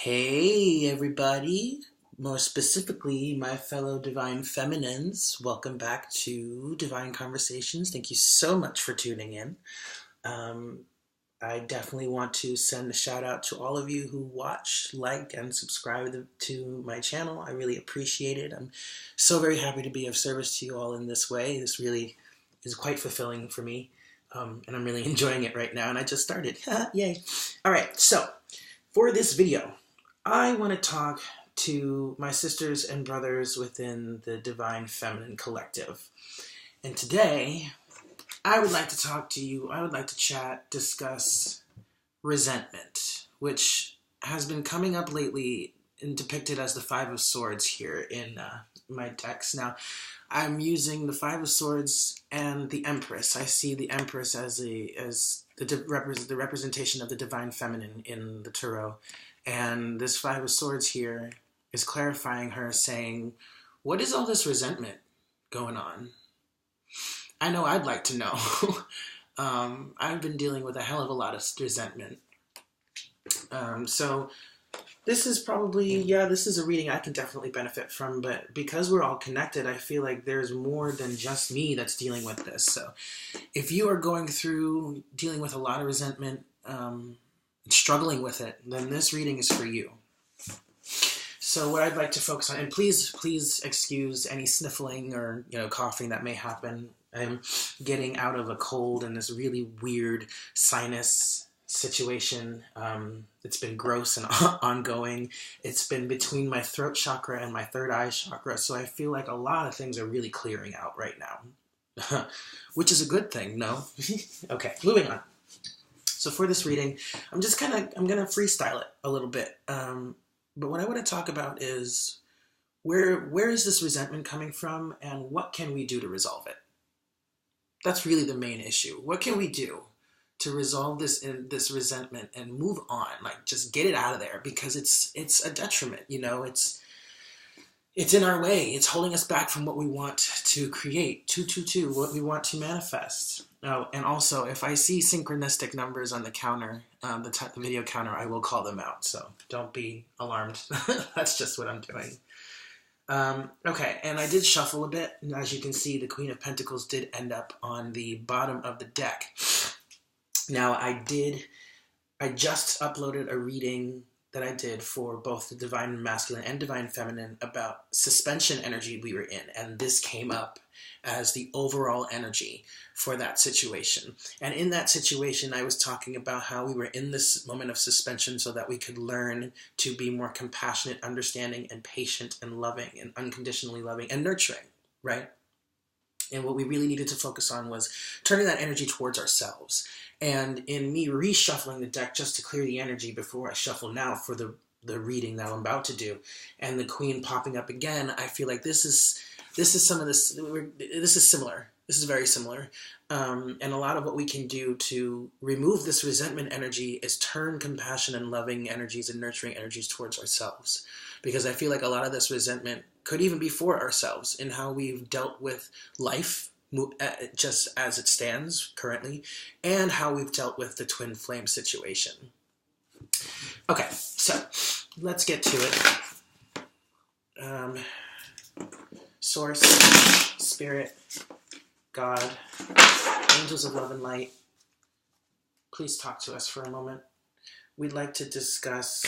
Hey, everybody. More specifically, my fellow Divine Feminines. Welcome back to Divine Conversations. Thank you so much for tuning in. Um, I definitely want to send a shout out to all of you who watch, like, and subscribe to my channel. I really appreciate it. I'm so very happy to be of service to you all in this way. This really is quite fulfilling for me, and I'm really enjoying it right now. And I just started. Yay. All right, so for this video, I want to talk to my sisters and brothers within the Divine Feminine Collective. And today, I would like to talk to you, I would like to chat, discuss resentment, which has been coming up lately and depicted as the Five of Swords here in my text. Now, I'm using the Five of Swords and the Empress. I see the Empress as the representation of the Divine Feminine in the Tarot. And this Five of Swords here is clarifying her, saying, what is all this resentment going on? I know I'd like to know. I've been dealing with a hell of a lot of resentment. So this is probably, this is a reading I can definitely benefit from, but because we're all connected, I feel like there's more than just me that's dealing with this. So if you are going through dealing with a lot of resentment, struggling with it, then this reading is for you. So what I'd like to focus on, and please excuse any sniffling or coughing that may happen. I'm getting out of a cold and this really weird sinus situation. It's been gross and ongoing. It's been between my throat chakra and my third eye chakra, so I feel like a lot of things are really clearing out right now, which is a good thing, no? Okay, moving on. So for this reading, I'm gonna freestyle it a little bit. But what I want to talk about is where is this resentment coming from, and what can we do to resolve it? That's really the main issue. What can we do to resolve this resentment and move on? Like, just get it out of there, because it's a detriment. It's in our way. It's holding us back from what we want to create, what we want to manifest. Oh, and also, if I see synchronistic numbers on the counter, the video counter, I will call them out. So don't be alarmed. That's just what I'm doing. Okay, and I did shuffle a bit. And as you can see, the Queen of Pentacles did end up on the bottom of the deck. Now, I just uploaded a reading that I did for both the Divine Masculine and Divine Feminine about suspension energy we were in, and this came up as the overall energy for that situation. And in that situation, I was talking about how we were in this moment of suspension so that we could learn to be more compassionate, understanding, and patient, and loving, and unconditionally loving, and nurturing, right? And what we really needed to focus on was turning that energy towards ourselves. And in me reshuffling the deck just to clear the energy before I shuffle now for the reading that I'm about to do, and the Queen popping up again, I feel like this is similar. This is very similar. And a lot of what we can do to remove this resentment energy is turn compassion and loving energies and nurturing energies towards ourselves. Because I feel like a lot of this resentment could even be for ourselves in how we've dealt with life just as it stands currently, and how we've dealt with the twin flame situation. Okay, so let's get to it. Source, Spirit, God, angels of love and light, please talk to us for a moment. We'd like to discuss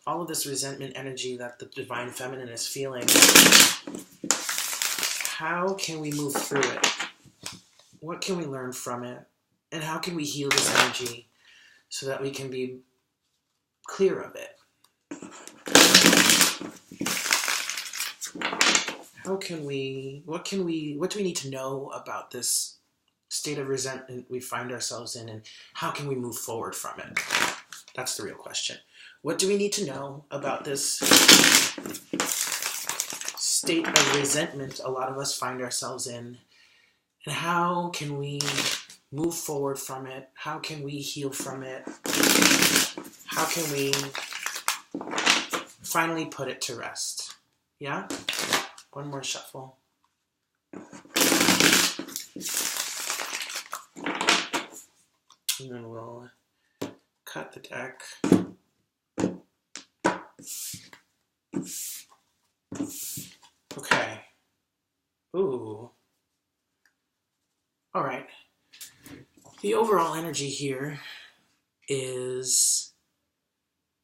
all of this resentment energy that the Divine Feminine is feeling. How can we move through it? What can we learn from it? And how can we heal this energy so that we can be clear of it? What do we need to know about this state of resentment we find ourselves in, and how can we move forward from it? That's the real question. What do we need to know about this state of resentment a lot of us find ourselves in, and how can we move forward from it? How can we heal from it? How can we finally put it to rest? Yeah? One more shuffle. And then we'll cut the deck. the overall energy here is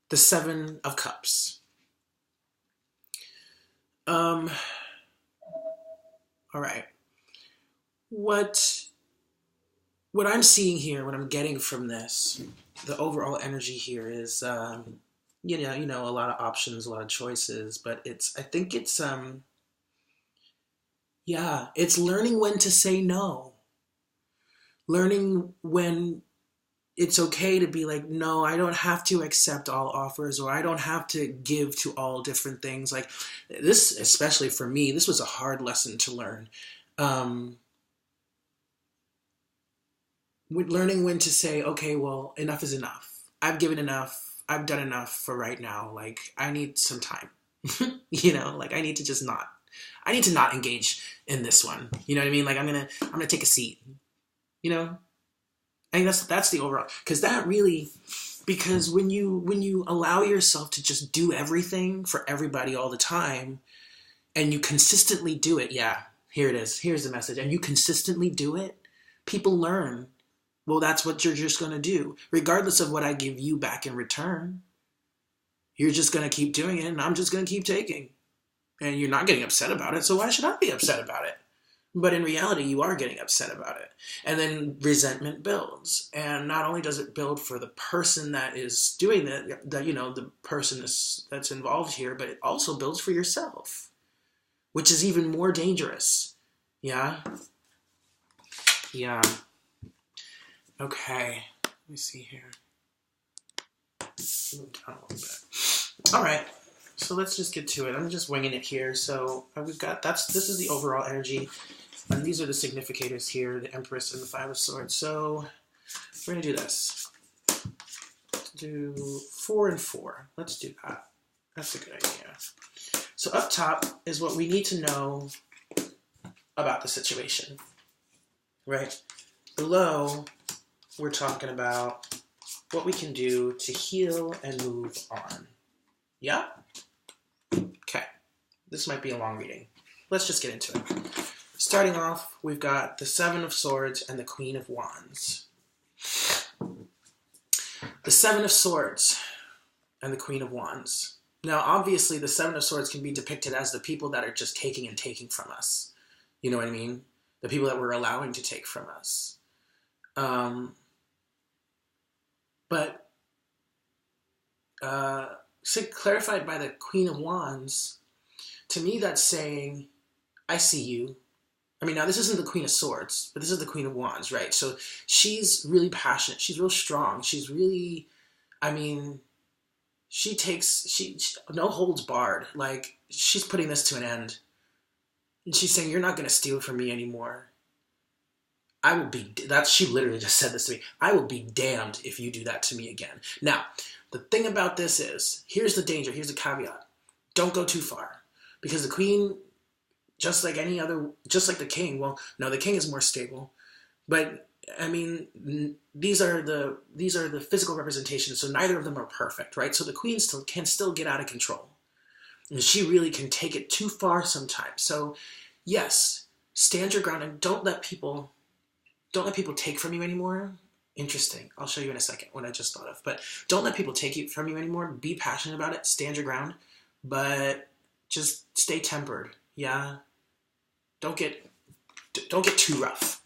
the Seven of Cups. All right. What I'm seeing here, what I'm getting from this, the overall energy here is, you know, a lot of options, a lot of choices, but I think it's, yeah, it's learning when to say no. Learning when it's okay to be like, no, I don't have to accept all offers, or I don't have to give to all different things. Like this, especially for me, this was a hard lesson to learn. Learning when to say, okay, well, enough is enough. I've given enough. I've done enough for right now. Like, I need some time. You know, like I need to not engage in this one. You know what I mean? Like I'm gonna take a seat. You know? I think that's the overall, because when you allow yourself to just do everything for everybody all the time, and you consistently do it, yeah, here it is. Here's the message. And you consistently do it, people learn. Well, that's what you're just going to do. Regardless of what I give you back in return, you're just going to keep doing it, and I'm just going to keep taking. And you're not getting upset about it, so why should I be upset about it? But in reality, you are getting upset about it. And then resentment builds. And not only does it build for the person that is doing that, you know, the person that's involved here, but it also builds for yourself, which is even more dangerous. Yeah? Yeah. Okay, let me see here. Move down a little bit. All right, so let's just get to it. I'm just winging it here. So we've got this is the overall energy, and these are the significators here: the Empress and the Five of Swords. So we're gonna do this. Let's do 4 and 4. Let's do that. That's a good idea. So up top is what we need to know about the situation, right? Below, we're talking about what we can do to heal and move on. Yeah? Okay. This might be a long reading. Let's just get into it. Starting off, we've got the Seven of Swords and the Queen of Wands. The Seven of Swords and the Queen of Wands. Now, obviously, the Seven of Swords can be depicted as the people that are just taking and taking from us. You know what I mean? The people that we're allowing to take from us. But clarified by the Queen of Wands, to me that's saying, I see you. I mean, now this isn't the Queen of Swords, but this is the Queen of Wands, right? So she's really passionate. She's real strong. She's really, I mean, she no holds barred. Like, she's putting this to an end. And she's saying, you're not going to steal from me anymore. She literally just said this to me. I will be damned if you do that to me again. Now, the thing about this is, here's the danger, here's the caveat. Don't go too far. Because the queen, just like the king, well, no, the king is more stable. But, I mean, these are the physical representations, so neither of them are perfect, right? So the queen can still get out of control. And she really can take it too far sometimes. So, yes, stand your ground and don't let people take from you anymore. Interesting. I'll show you in a second what I just thought of. But don't let people take it from you anymore. Be passionate about it. Stand your ground. But just stay tempered. Yeah? Don't get too rough.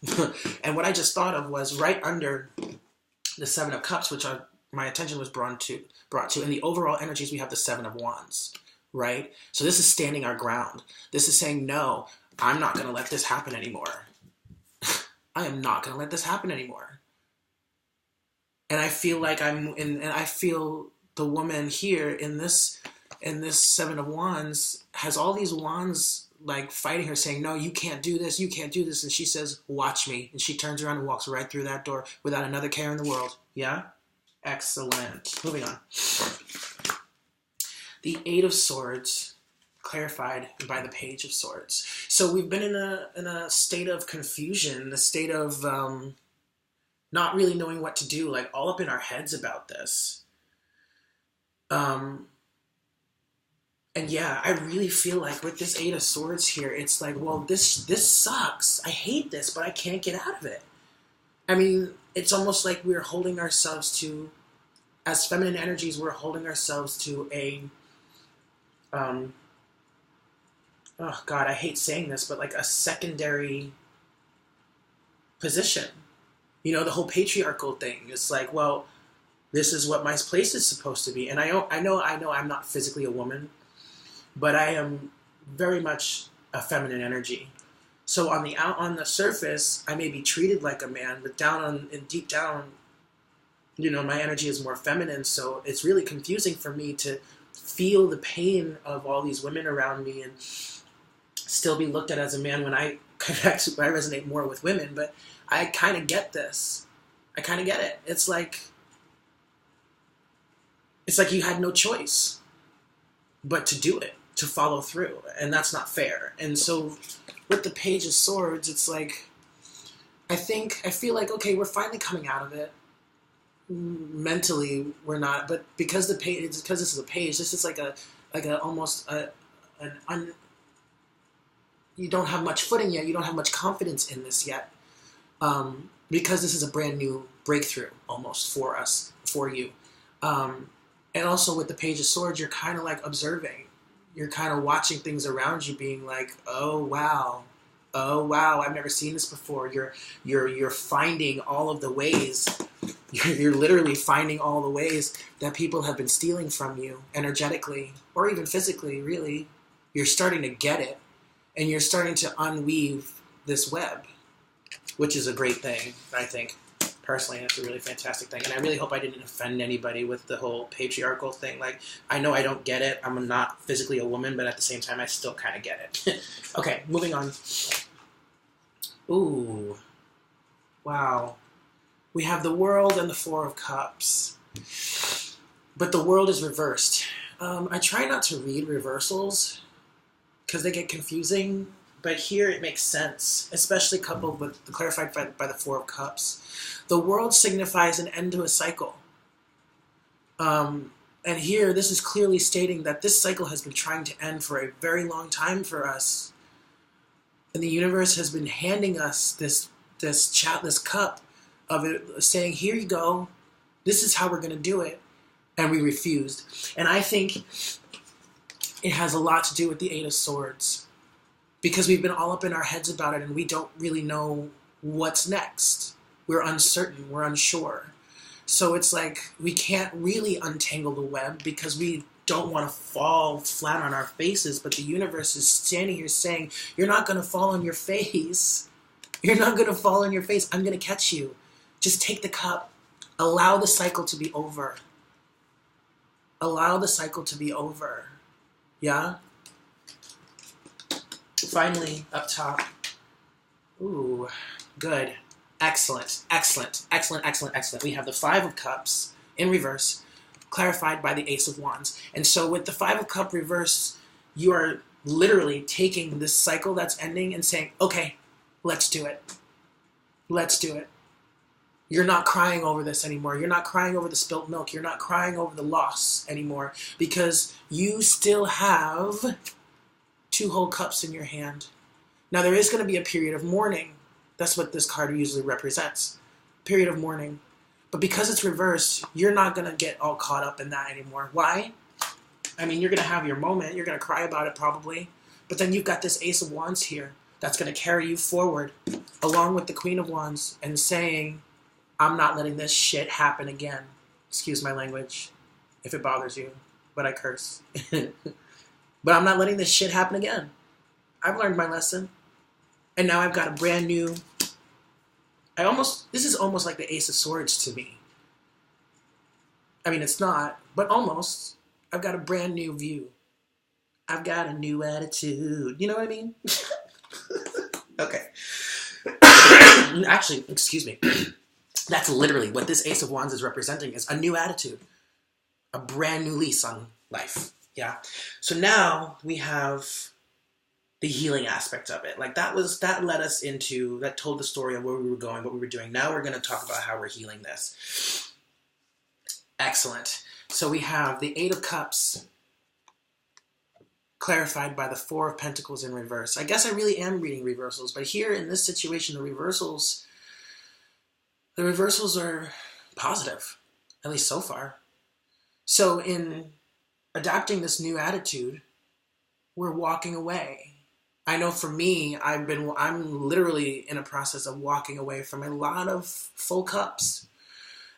And what I just thought of was right under the Seven of Cups, which my attention was brought to. In the overall energies, we have the Seven of Wands. Right? So this is standing our ground. This is saying, no, I'm not going to let this happen anymore. I am not going to let this happen anymore. And I feel like and I feel the woman here in this Seven of Wands has all these wands like fighting her, saying, no, you can't do this, you can't do this. And she says, watch me. And she turns around and walks right through that door without another care in the world. Yeah? Excellent. Moving on. The Eight of Swords, clarified by the Page of Swords. So we've been in a state of confusion, a state of not really knowing what to do, like all up in our heads about this. And yeah, I really feel like with this Eight of Swords here, it's like, well, this sucks. I hate this, but I can't get out of it. I mean, it's almost like we're holding ourselves to, as feminine energies, we're holding ourselves to a, oh God, I hate saying this, but like a secondary position. You know, the whole patriarchal thing. It's like, well, this is what my place is supposed to be. And I know I'm not physically a woman, but I am very much a feminine energy. So on the surface, I may be treated like a man, but deep down, you know, my energy is more feminine. So it's really confusing for me to feel the pain of all these women around me and still be looked at as a man when I resonate more with women. But I kind of get this. I kind of get it. It's like you had no choice but to do it, to follow through, and that's not fair. And so with the Page of Swords, it's like, I feel like, okay, we're finally coming out of it. Mentally, we're not, but because this is a page, this is like you don't have much footing yet, you don't have much confidence in this yet, because this is a brand new breakthrough almost for you. And also with the Page of Swords, you're kind of like observing. You're kind of watching things around you, being like, oh wow, I've never seen this before. You're finding all of the ways. You're literally finding all the ways that people have been stealing from you energetically or even physically. Really, you're starting to get it, and you're starting to unweave this web, which is a great thing, I think. Personally, it's a really fantastic thing. And I really hope I didn't offend anybody with the whole patriarchal thing. Like, I know I don't get it. I'm not physically a woman, but at the same time, I still kind of get it. Okay, moving on. Ooh. Wow. We have the World and the Four of Cups. But the World is reversed. I try not to read reversals because they get confusing. But here it makes sense, especially coupled with the clarified by the Four of Cups. The World signifies an end to a cycle. And here, this is clearly stating that this cycle has been trying to end for a very long time for us. And the universe has been handing us this cup of it, saying, here you go, this is how we're going to do it. And we refused. And I think it has a lot to do with the Eight of Swords. Because we've been all up in our heads about it and we don't really know what's next. We're uncertain, we're unsure. So it's like we can't really untangle the web because we don't want to fall flat on our faces, but the universe is standing here saying, you're not going to fall on your face. You're not going to fall on your face. I'm going to catch you. Just take the cup. Allow the cycle to be over. Allow the cycle to be over. Yeah? Finally, up top. Ooh, good. Excellent, excellent, excellent, excellent, excellent. We have the Five of Cups in reverse, clarified by the Ace of Wands. And so with the Five of Cups reverse, you are literally taking this cycle that's ending and saying, okay, let's do it. Let's do it. You're not crying over this anymore. You're not crying over the spilt milk. You're not crying over the loss anymore because you still have two whole cups in your hand. Now there is going to be a period of mourning. That's what this card usually represents. Period of mourning. But because it's reversed, you're not going to get all caught up in that anymore. Why? I mean, you're going to have your moment. You're going to cry about it probably. But then you've got this Ace of Wands here that's going to carry you forward along with the Queen of Wands and saying, I'm not letting this shit happen again. Excuse my language if it bothers you, but I curse. But I'm not letting this shit happen again. I've learned my lesson. And now I've got a brand new... This is almost like the Ace of Swords to me. I mean, it's not, but almost. I've got a brand new view. I've got a new attitude. You know what I mean? Okay. Actually, excuse me. That's literally what this Ace of Wands is representing, is a new attitude. A brand new lease on life. Yeah. So now we have the healing aspect of it. Like that told the story of where we were going, what we were doing. Now we're going to talk about how we're healing this. Excellent. So we have the Eight of Cups clarified by the Four of Pentacles in reverse. I guess I really am reading reversals, but here in this situation, the reversals The reversals are positive, at least so far. So in adapting this new attitude, we're walking away. I know for me, I'm literally in a process of walking away from a lot of full cups.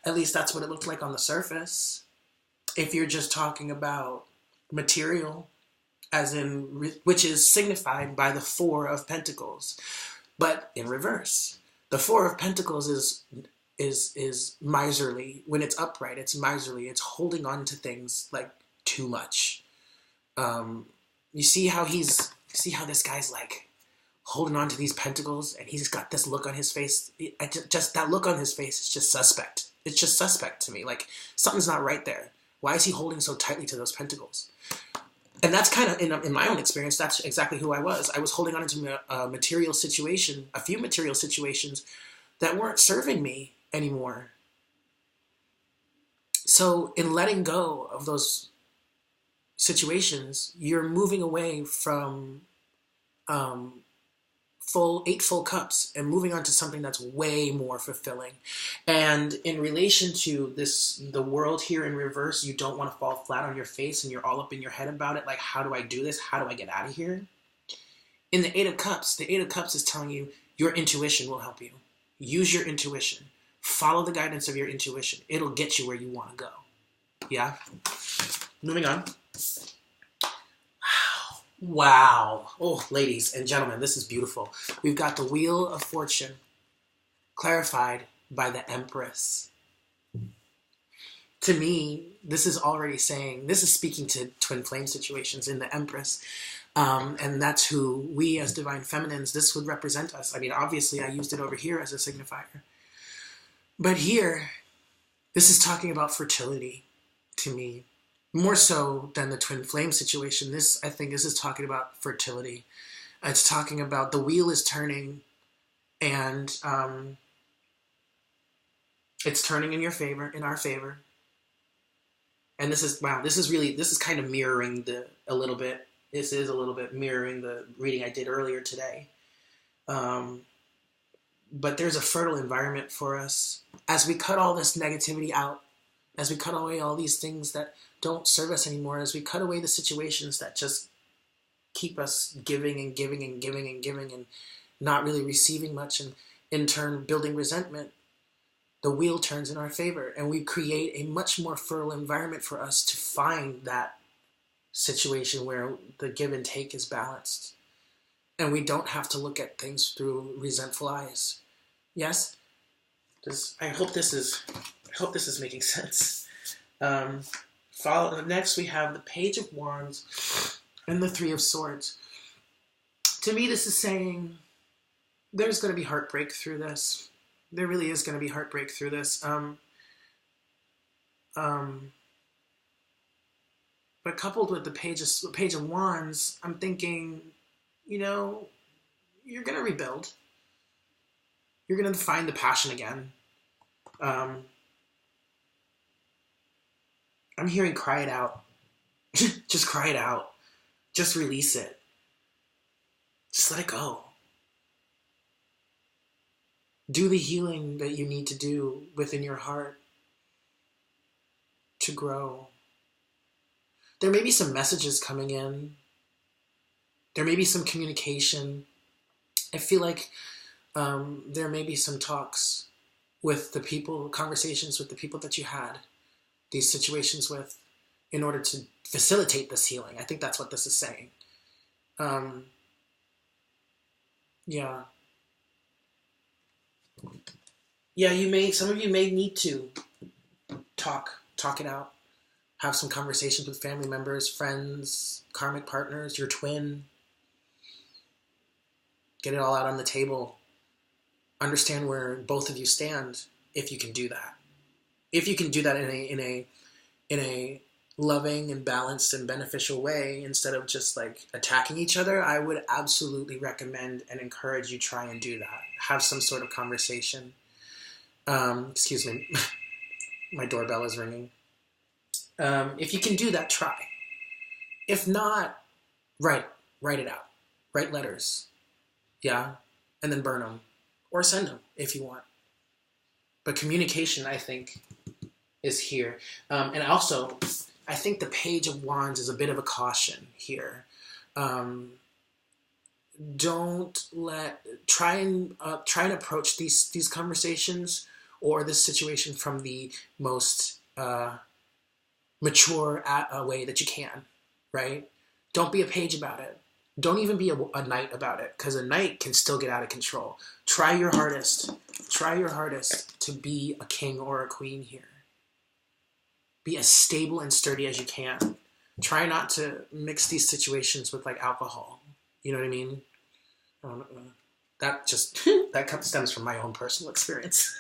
At least that's what it looked like on the surface. If you're just talking about material, as in, which is signified by the Four of Pentacles, but in reverse. The Four of Pentacles is miserly. When it's upright, it's miserly. It's holding on to things like too much. You see how this guy's like holding on to these pentacles, and he's got this look on his face. Just that look on his face is just suspect. It's just suspect to me. Like something's not right there. Why is he holding so tightly to those pentacles? And that's kind of, in my own experience, that's exactly who I was. I was holding on to a few material situations that weren't serving me anymore. So in letting go of those situations, you're moving away from eight full cups and moving on to something that's way more fulfilling. And in relation to the world here in reverse, you don't want to fall flat on your face and you're all up in your head about it. Like, how do I do this? How do I get out of here? In the Eight of Cups is telling you your intuition will help you. Use your intuition. Follow the guidance of your intuition. It'll get you where you want to go. Yeah? Moving on. Wow. Oh, ladies and gentlemen, this is beautiful. We've got the Wheel of Fortune clarified by the Empress. To me, this is speaking to twin flame situations in the Empress. And that's who we as divine feminines, this would represent us. I mean, obviously I used it over here as a signifier. But here, this is talking about fertility to me. More so than the twin flame situation. I think this is talking about fertility. It's talking about the wheel is turning, and it's turning in your favor, in our favor. And this is kind of mirroring a little bit. This is a little bit mirroring the reading I did earlier today. But there's a fertile environment for us as we cut all this negativity out, as we cut away all these things that don't serve us anymore, as we cut away the situations that just keep us giving and giving and giving and giving and not really receiving much, and in turn building resentment. The wheel turns in our favor, and we create a much more fertile environment for us to find that situation where the give and take is balanced. And we don't have to look at things through resentful eyes. Yes? I hope this is making sense. Next we have the Page of Wands and the Three of Swords. To me, this is saying there's going to be heartbreak through this. There really is going to be heartbreak through this. But coupled with the Page of Wands, I'm thinking, you're going to rebuild. You're going to find the passion again. I'm hearing cry it out. Just cry it out. Just release it. Just let it go. Do the healing that you need to do within your heart to grow. There may be some messages coming in. There may be some communication. I feel like there may be some talks with the people, conversations with the people that you had these situations with in order to facilitate this healing. I think that's what this is saying. Some of you may need to talk it out. Have some conversations with family members, friends, karmic partners, your twin. Get it all out on the table. Understand where both of you stand, if you can do that. If you can do that in a loving and balanced and beneficial way, instead of just like attacking each other, I would absolutely recommend and encourage you try and do that. Have some sort of conversation. Excuse me, my doorbell is ringing. If you can do that, try. If not, write it out. Write letters. Yeah. And then burn them or send them if you want. But communication, I think, is here. And also, I think the Page of Wands is a bit of a caution here. Don't try and approach these conversations or this situation from the most mature way that you can, right? Don't be a page about it. Don't even be a knight about it, because a knight can still get out of control. Try your hardest. Try your hardest to be a king or a queen here. Be as stable and sturdy as you can. Try not to mix these situations with like alcohol. You know what I mean? That just that stems from my own personal experience.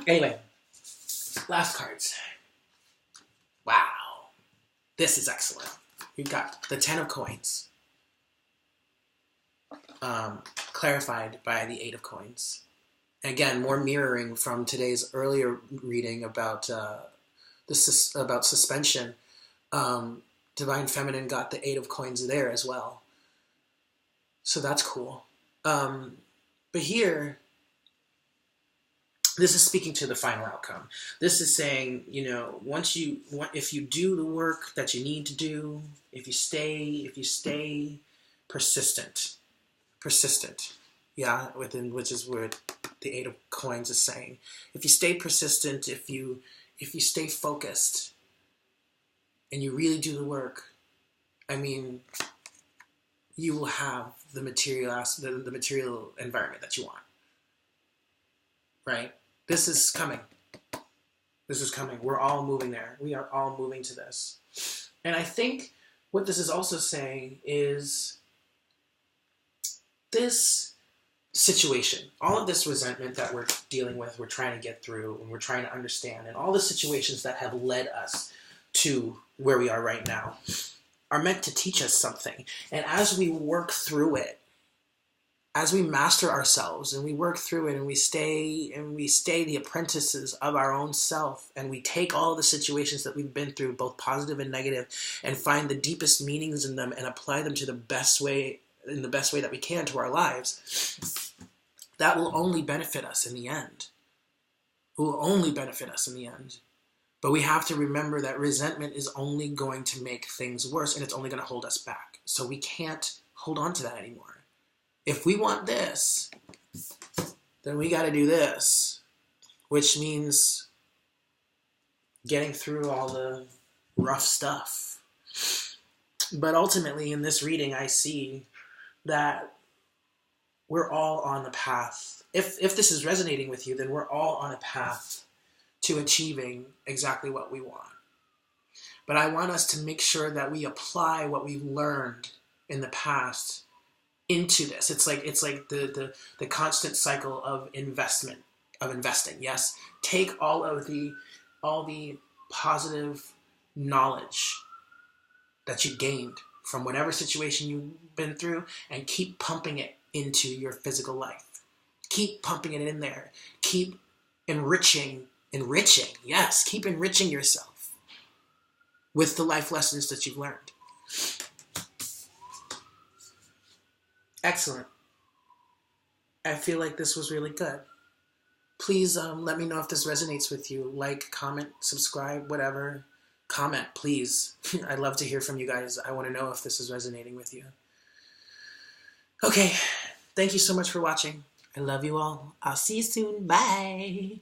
Anyway, last cards. Wow, this is excellent. We've got the 10 of coins, clarified by the 8 of coins. Again, more mirroring from today's earlier reading about about suspension. Divine Feminine got the 8 of coins there as well. So that's cool. But here, this is speaking to the final outcome. This is saying, you know, if you do the work that you need to do, if you stay persistent, yeah, which is what the 8 of coins is saying. If you stay persistent, if you stay focused, and you really do the work, I mean, you will have the material environment that you want. Right? This is coming. This is coming. We're all moving there. We are all moving to this. And I think what this is also saying is this situation, all of this resentment that we're dealing with, we're trying to get through, and we're trying to understand, and all the situations that have led us to where we are right now are meant to teach us something. And as we work through it, as we master ourselves and we work through it and we stay the apprentices of our own self, and we take all the situations that we've been through, both positive and negative, and find the deepest meanings in them and apply them to the best way that we can to our lives, that will only benefit us in the end. It will only benefit us in the end. But we have to remember that resentment is only going to make things worse, and it's only going to hold us back. So we can't hold on to that anymore. If we want this, then we got to do this, which means getting through all the rough stuff. But ultimately, in this reading, I see that we're all on the path. If this is resonating with you, then we're all on a path to achieving exactly what we want. But I want us to make sure that we apply what we've learned in the past into this. It's like the constant cycle of investing. Yes, take all the positive knowledge that you gained from whatever situation you've been through and keep pumping it into your physical life. Keep pumping it in there. Keep enriching. Yes, keep enriching yourself with the life lessons that you've learned. Excellent. I feel like this was really good. Please let me know if this resonates with you. Like, comment, subscribe, whatever. Comment, please. I'd love to hear from you guys. I want to know if this is resonating with you. Okay, thank you so much for watching. I love you all. I'll see you soon. Bye.